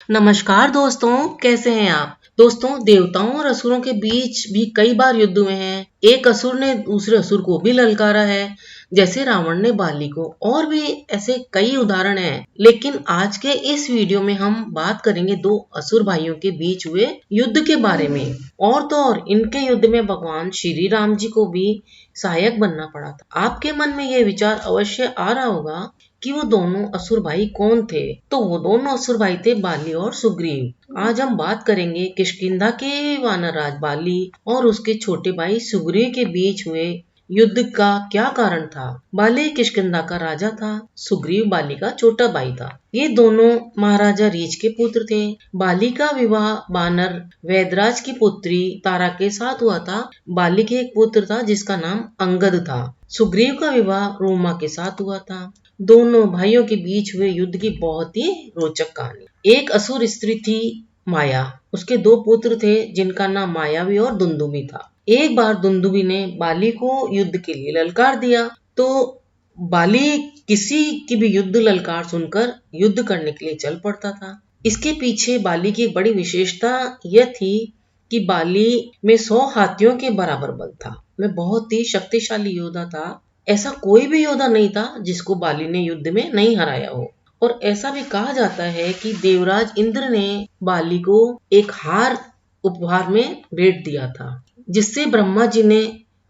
नमस्कार दोस्तों, कैसे हैं आप? दोस्तों, देवताओं और असुरों के बीच भी कई बार युद्ध हुए हैं। एक असुर ने दूसरे असुर को भी ललकारा है, जैसे रावण ने बाली को। और भी ऐसे कई उदाहरण हैं। लेकिन आज के इस वीडियो में हम बात करेंगे दो असुर भाइयों के बीच हुए युद्ध के बारे में। और तो और इनके युद्ध में भगवान श्री राम जी को भी सहायक बनना पड़ा था। आपके मन में यह विचार अवश्य आ रहा होगा कि वो दोनों असुर भाई कौन थे। तो वो दोनों असुर भाई थे बाली और सुग्रीव। आज हम बात करेंगे किष्किंधा के वानर राज बाली और उसके छोटे भाई सुग्रीव के बीच हुए युद्ध का क्या कारण था। बाली किष्किंधा का राजा था, सुग्रीव बाली का छोटा भाई था। ये दोनों महाराजा रीछ के पुत्र थे। बाली का विवाह बानर वेदराज की पुत्री तारा के साथ हुआ था। बाली के एक पुत्र था जिसका नाम अंगद था। सुग्रीव का विवाह रोमा के साथ हुआ था। दोनों भाइयों के बीच हुए युद्ध की बहुत ही रोचक कहानी। एक असुर स्त्री थी माया। उसके दो पुत्र थे जिनका नाम मायावी और दुंदुभी था। एक बार दुंदुभी ने बाली को युद्ध के लिए ललकार दिया, तो बाली किसी की भी युद्ध ललकार सुनकर युद्ध करने के लिए चल पड़ता था। इसके पीछे बाली की एक बड़ी विशेषता यह थी कि बाली में 100 हाथियों के बराबर बल था। वह बहुत ही शक्तिशाली योद्धा था। ऐसा कोई भी योद्धा नहीं था जिसको बाली ने युद्ध में नहीं हराया हो। और ऐसा भी कहा जाता है कि देवराज इंद्र ने बाली को एक हार उपहार में भेंट दिया था, जिससे ब्रह्मा जी ने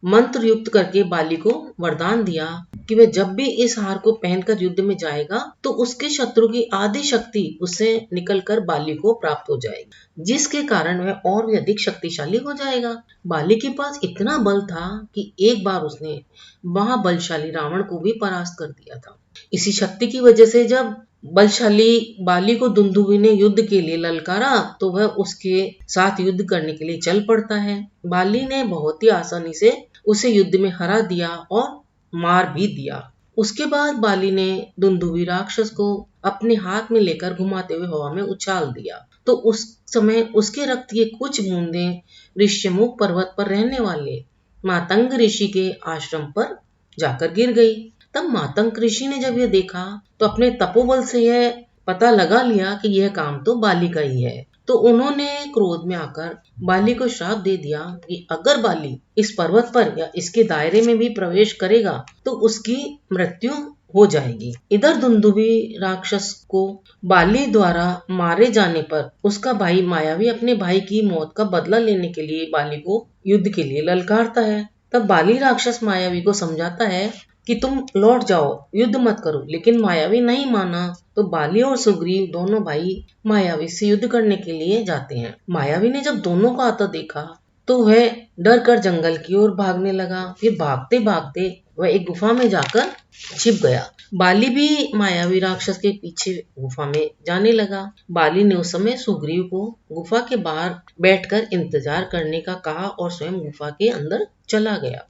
मंत्र युक्त करके बाली को वरदान दिया कि वह जब भी इस हार को पहनकर युद्ध में जाएगा तो उसके शत्रु की आधी शक्ति उससे निकलकर बाली को प्राप्त हो जाएगी, जिसके कारण वह और भी अधिक शक्तिशाली हो जाएगा। बाली के पास इतना बल था कि एक बार उसने महाबलशाली रावण को भी परास्त कर दिया था। इसी शक्ति की वजह से जब बलशाली बाली को दुंदुभी ने युद्ध के लिए ललकारा तो वह उसके साथ युद्ध करने के लिए चल पड़ता है। बाली ने बहुत ही आसानी से उसे युद्ध में हरा दिया और मार भी दिया। उसके बाद बाली ने दुंदुभी राक्षस को अपने हाथ में लेकर घुमाते हुए हवा में उछाल दिया, तो उस समय उसके रक्त की कुछ बूंदें ऋष्यमुख पर्वत पर रहने वाले मातंग ऋषि के आश्रम पर जाकर गिर गई। तब मातंग ऋषि ने जब यह देखा तो अपने तपोबल से यह पता लगा लिया कि यह काम तो बाली का ही है। तो उन्होंने क्रोध में आकर बाली को श्राप दे दिया कि अगर बाली इस पर्वत पर या इसके दायरे में भी प्रवेश करेगा तो उसकी मृत्यु हो जाएगी। इधर दुंदुभी राक्षस को बाली द्वारा मारे जाने पर उसका भाई मायावी अपने भाई की मौत का बदला लेने के लिए बाली को युद्ध के लिए ललकारता है। तब बाली राक्षस मायावी को समझाता है कि तुम लौट जाओ, युद्ध मत करो, लेकिन मायावी नहीं माना। तो बाली और सुग्रीव दोनों भाई मायावी से युद्ध करने के लिए जाते हैं। मायावी ने जब दोनों को आता देखा तो वह डर कर जंगल की ओर भागने लगा। फिर भागते भागते वह एक गुफा में जाकर छिप गया। बाली भी मायावी राक्षस के पीछे गुफा में जाने लगा। बाली ने उस समय सुग्रीव को गुफा के बाहर बैठकर इंतजार करने का कहा और स्वयं गुफा के अंदर चला गया।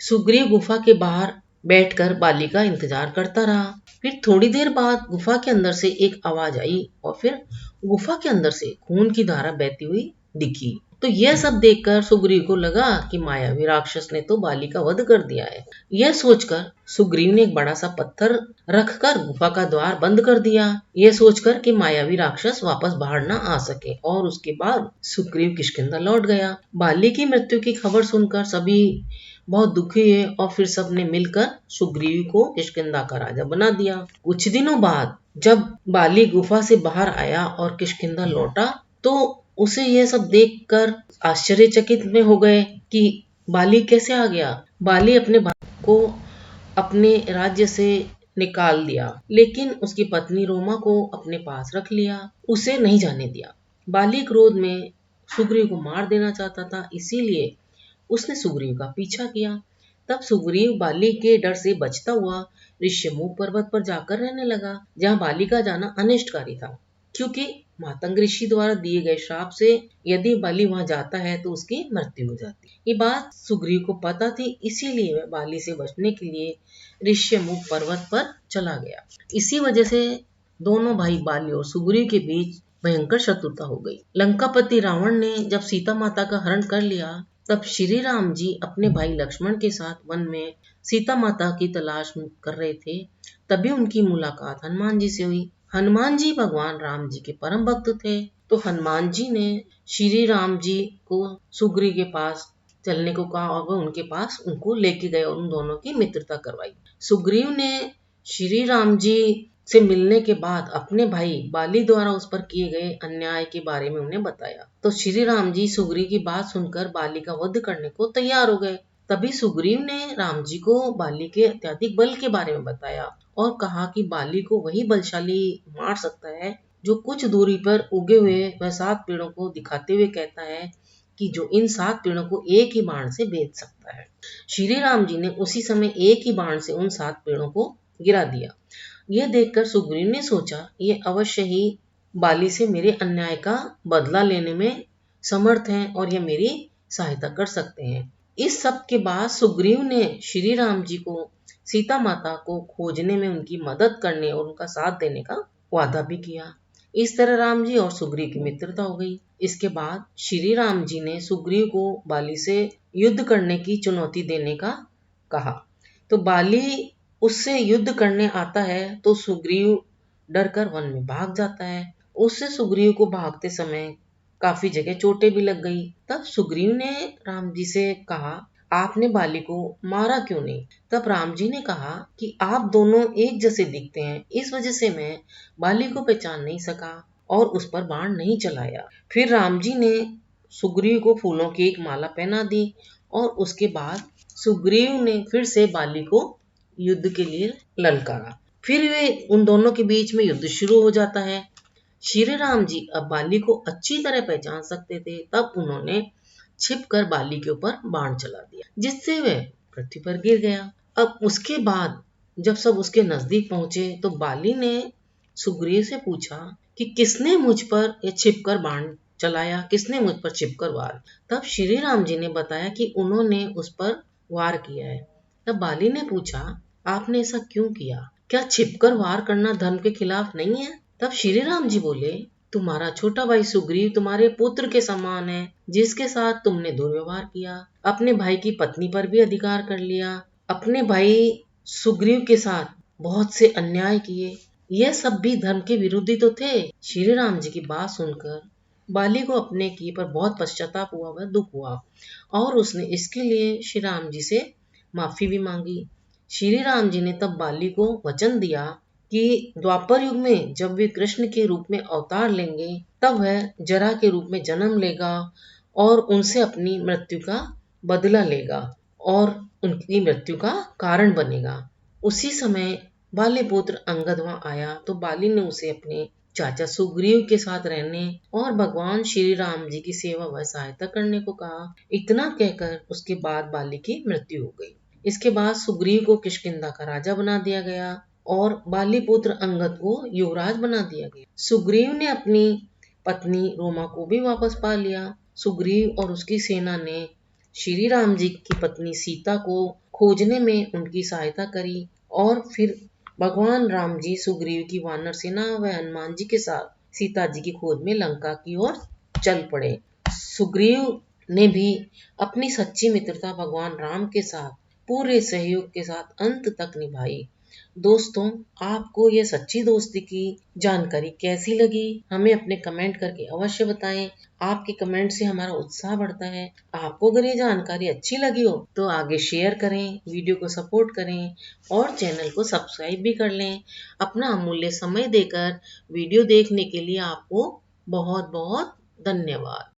सुग्रीव गुफा के बाहर बैठकर बाली का इंतजार करता रहा। फिर थोड़ी देर बाद गुफा के अंदर से एक आवाज आई और फिर गुफा के अंदर से खून की धारा बहती हुई दिखी। तो यह सब देखकर सुग्रीव को लगा कि मायावी राक्षस ने तो बाली का वध कर दिया है। यह सोचकर सुग्रीव ने एक बड़ा सा पत्थर रखकर गुफा का द्वार बंद कर दिया, यह सोचकर कि मायावी राक्षस वापस बाहर न आ सके। और उसके बाद सुग्रीव किष्किंधा लौट गया। बाली की मृत्यु की खबर सुनकर सभी बहुत दुखी हुए और फिर सबने मिलकर सुग्रीव को किष्किंधा का राजा बना दिया। कुछ दिनों बाद जब बाली गुफा से बाहर आया और किष्किंधा लौटा तो उसे यह सब देखकर आश्चर्यचकित में हो गए कि बाली कैसे आ गया। बाली अपने भाई को अपने राज्य से निकाल दिया, लेकिन उसकी पत्नी रोमा को अपने पास रख लिया, उसे नहीं जाने दिया। बाली क्रोध में सुग्रीव को मार देना चाहता था, इसीलिए उसने सुग्रीव का पीछा किया। तब सुग्रीव बाली के डर से बचता हुआ ऋष्यमुख पर्वत पर जाकर रहने लगा, जहाँ बाली का जाना अनिष्टकारी था, क्योंकि मातंग ऋषि द्वारा दिए गए श्राप से यदि बाली वहां जाता है तो उसकी मृत्यु हो जाती है। ये बात सुग्रीव को पता थी, इसीलिए वह बाली से बचने के लिए ऋष्यमुख पर्वत पर चला गया। इसी वजह से दोनों भाई बाली और सुग्रीव के बीच भयंकर शत्रुता हो गई। लंकापति रावण ने जब सीता माता का हरण कर लिया तब श्री राम जी अपने भाई लक्ष्मण के साथ वन में सीता माता की तलाश कर रहे थे। तभी उनकी मुलाकात हनुमान जी से हुई। हनुमान जी भगवान राम जी के परम भक्त थे, तो हनुमान जी ने श्री राम जी को सुग्रीव के पास चलने को कहा और वो उनके पास उनको लेके गए और उन दोनों की मित्रता करवाई। सुग्रीव ने श्री राम जी से मिलने के बाद अपने भाई बाली द्वारा उस पर किए गए अन्याय के बारे में उन्हें बताया। तो श्री राम जी सुग्रीव की बात सुनकर बाली का वध करने को तैयार हो गए। तभी सुग्रीव ने राम जी को बाली के अत्यधिक बल के बारे में बताया और कहा कि बाली को वही बलशाली मार सकता है जो कुछ दूरी पर उगे हुए वह 7 पेड़ों को दिखाते हुए कहता है कि जो इन 7 पेड़ों को एक ही बाण से भेद सकता है। श्री राम जी ने उसी समय एक ही बाण से उन 7 पेड़ों को गिरा दिया। यह देखकर सुग्रीव ने सोचा, ये अवश्य ही बाली से मेरे अन्याय का बदला लेने में समर्थ हैं और यह मेरी सहायता कर सकते हैं। इस सब के बाद सुग्रीव ने श्री राम जी को सीता माता को खोजने में उनकी मदद करने और उनका साथ देने का वादा भी किया। इस तरह राम जी और सुग्रीव की मित्रता हो गई। इसके बाद श्री राम जी ने सुग्रीव को बाली से युद्ध करने की चुनौती देने का कहा। तो बाली उससे युद्ध करने आता है तो सुग्रीव डरकर वन में भाग जाता है। उससे सुग्रीव को भागते समय काफी जगह चोटें भी लग गई। तब सुग्रीव ने राम जी से कहा, आपने बाली को मारा क्यों नहीं? तब राम जी ने कहा कि आप दोनों एक जैसे दिखते हैं, इस वजह से मैं बाली को पहचान नहीं सका और उस पर बाण नहीं चलाया। फिर राम जी ने सुग्रीव को फूलों की एक माला पहना दी और उसके बाद सुग्रीव ने फिर से बाली को युद्ध के लिए ललकारा। फिर वे उन दोनों के बीच में युद्ध शुरू हो जाता है। श्री राम जी अब बाली को अच्छी तरह पहचान सकते थे, तब उन्होंने छिपकर बाली के ऊपर बाण चला दिया जिससे वह पृथ्वी पर गिर गया। अब उसके बाद जब सब उसके नजदीक पहुंचे तो बाली ने सुग्रीव से पूछा कि किसने मुझ पर ये छिपकर बाण चलाया, किसने मुझ पर छिपकर वार। तब श्री राम जी ने बताया कि उन्होंने उस पर वार किया है। तब बाली ने पूछा, आपने ऐसा क्यों किया? क्या छिपकर वार करना धर्म के खिलाफ नहीं है? तब श्री राम जी बोले, तुम्हारा छोटा भाई सुग्रीव तुम्हारे पुत्र के समान है, जिसके साथ तुमने दुर्व्यवहार किया, अपने भाई की पत्नी पर भी अधिकार कर लिया, अपने भाई सुग्रीव के साथ बहुत से अन्याय किए, यह सब भी धर्म के विरोधी तो थे। श्री राम जी की बात सुनकर बाली को अपने किए पर बहुत पश्चाताप हुआ, वह दुख हुआ और उसने इसके लिए श्री राम जी से माफी भी मांगी। श्री राम जी ने तब बाली को वचन दिया कि द्वापर युग में जब वे कृष्ण के रूप में अवतार लेंगे तब वह जरा के रूप में जन्म लेगा और उनसे अपनी मृत्यु का बदला लेगा और उनकी मृत्यु का कारण बनेगा। उसी समय बाली पुत्र अंगद वहां आया तो बाली ने उसे अपने चाचा सुग्रीव के साथ रहने और भगवान श्री राम जी की सेवा व सहायता करने को कहा। इतना कहकर उसके बाद बाली की मृत्यु हो गई। इसके बाद सुग्रीव को किष्किंधा का राजा बना दिया गया और बाली पुत्र अंगद को युवराज बना दिया गया। सुग्रीव ने अपनी पत्नी रोमा को भी वापस पा लिया। सुग्रीव और उसकी सेना ने श्री राम जी की पत्नी सीता को खोजने में उनकी सहायता करी और फिर भगवान राम जी सुग्रीव की वानर सेना व हनुमान जी के साथ सीता जी की खोज में लंका की ओर चल पड़े। सुग्रीव ने भी अपनी सच्ची मित्रता भगवान राम के साथ पूरे सहयोग के साथ अंत तक निभाई। दोस्तों, आपको ये सच्ची दोस्ती की जानकारी कैसी लगी? हमें अपने कमेंट करके अवश्य बताएं। आपके कमेंट से हमारा उत्साह बढ़ता है। आपको अगर ये जानकारी अच्छी लगी हो तो आगे शेयर करें, वीडियो को सपोर्ट करें और चैनल को सब्सक्राइब भी कर लें। अपना अमूल्य समय देकर वीडियो देखने के लिए आपको बहुत बहुत धन्यवाद।